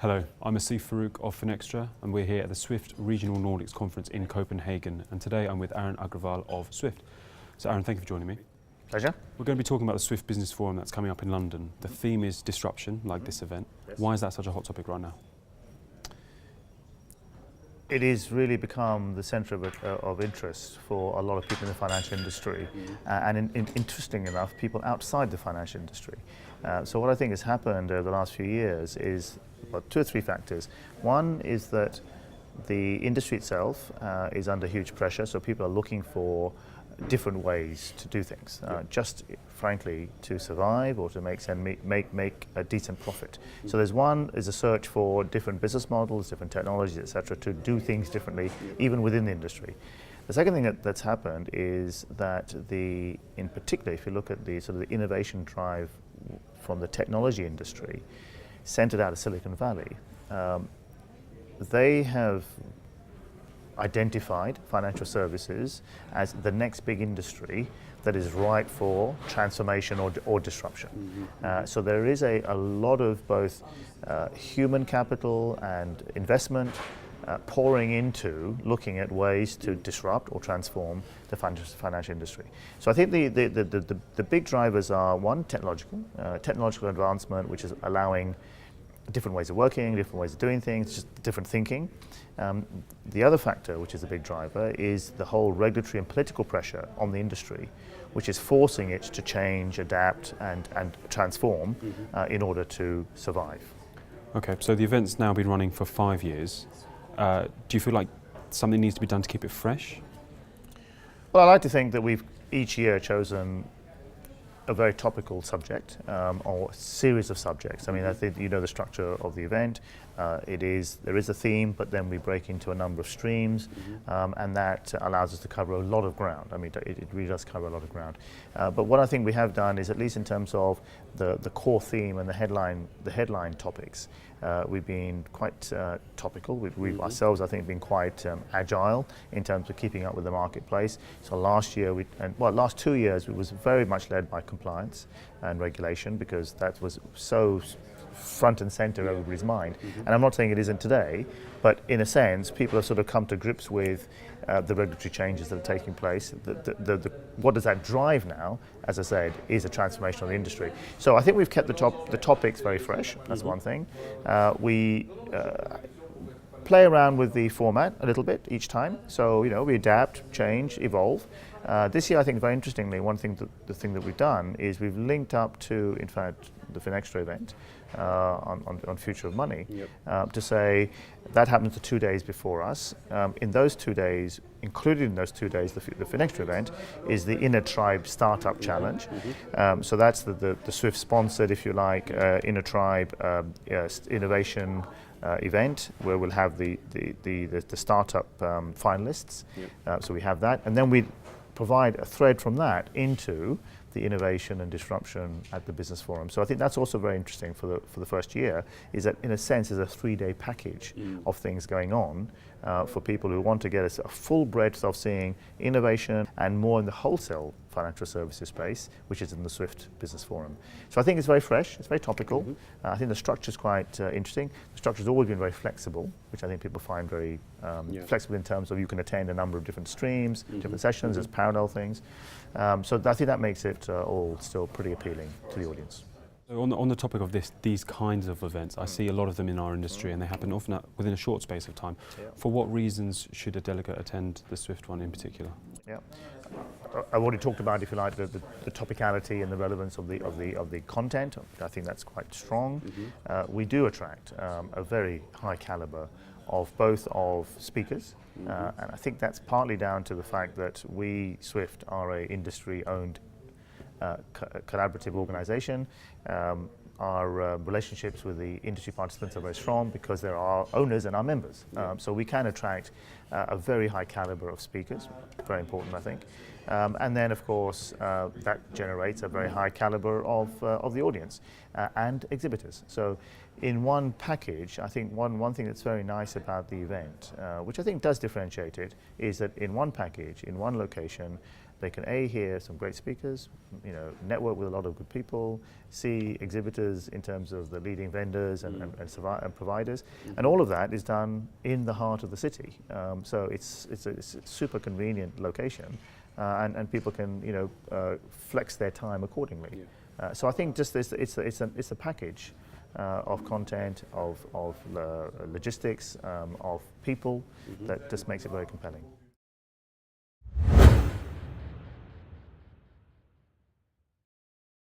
Hello, I'm Asif Farouk of Finextra, and we're here at the Swift Regional Nordics Conference in Copenhagen, and today I'm with Arun Aggarwal of Swift. So Arun, thank you for joining me. Pleasure. We're going to be talking about the Swift Business Forum that's coming up in London. The theme is disruption, like this event. Yes. Why is that such a hot topic right now? It has really become the centre of interest for a lot of people in the financial industry, and interesting enough, people outside the financial industry. So what I think has happened over the last few years is about 2 or 3 factors. One is that the industry itself is under huge pressure, so people are looking for different ways to do things, just frankly to survive or to make a decent profit. So there's a search for different business models, different technologies, etc., to do things differently, even within the industry. The second thing that's happened is that in particular, if you look at the sort of the innovation drive from the technology industry, centered out of Silicon Valley, they have identified financial services as the next big industry that is ripe for transformation or disruption. So there is a lot of both human capital and investment pouring into looking at ways to disrupt or transform the financial industry. So I think the big drivers are, one, technological advancement, which is allowing different ways of working, different ways of doing things, just different thinking. The other factor, which is a big driver, is the whole regulatory and political pressure on the industry, which is forcing it to change, adapt, and transform in order to survive. Okay, so the event's now been running for 5 years. Do you feel like something needs to be done to keep it fresh? Well, I like to think that we've each year chosen a very topical subject or series of subjects. I mean, I think you know the structure of the event. There is a theme, but then we break into a number of streams, and that allows us to cover a lot of ground. I mean, it really does cover a lot of ground. But what I think we have done is, at least in terms of the core theme and the headline topics, we've been quite topical. We've ourselves, I think, been quite agile in terms of keeping up with the marketplace. So last 2 years, it was very much led by compliance and regulation, because that was so front and center of everybody's mind. And I'm not saying it isn't today, but in a sense, people have sort of come to grips with the regulatory changes that are taking place. What does that drive now, as I said, is a transformation of the industry. So I think we've kept the topics very fresh. That's one thing. We play around with the format a little bit each time. So, we adapt, change, evolve. This year, I think, very interestingly, the thing that we've done is we've linked up to, in fact, the Finextra event on Future of Money, to say that happens the 2 days before us. In those 2 days, included in those 2 days, the Finextra event is the Inner Tribe Startup Challenge. So that's the Swift sponsored, if you like, Inner Tribe innovation event, where we'll have the startup finalists. So we have that, and then we provide a thread from that into the innovation and disruption at the Business Forum. So I think that's also very interesting for the first year, is that in a sense is a 3-day package of things going on for people who want to get a full breadth of seeing innovation and more in the wholesale financial services space, which is in the Swift Business Forum. So I think it's very fresh, it's very topical. I think the structure is quite interesting. The structure has always been very flexible, which I think people find very flexible in terms of you can attend a number of different streams, different sessions, there's parallel things. So I think that makes it all still pretty appealing to the audience. So on the topic of these kinds of events, I see a lot of them in our industry, and they happen often within a short space of time. For what reasons should a delegate attend the Swift one in particular? Yeah, I've already talked about, if you like, the topicality and the relevance of the content. I think that's quite strong. We do attract a very high caliber of both speakers, and I think that's partly down to the fact that we, Swift, are a industry-owned collaborative organization. Our relationships with the industry participants are very strong because they're our owners and our members. So we can attract a very high caliber of speakers, very important, I think. And then, of course, that generates a very high caliber of the audience and exhibitors. So in one package, I think one thing that's very nice about the event, which I think does differentiate it, is that in one package, in one location, they can hear some great speakers, network with a lot of good people, see exhibitors in terms of the leading vendors and providers, and all of that is done in the heart of the city. So it's a super convenient location, and people can flex their time accordingly. Yeah. So I think just it's a package of content, of logistics, of people that just makes it very compelling.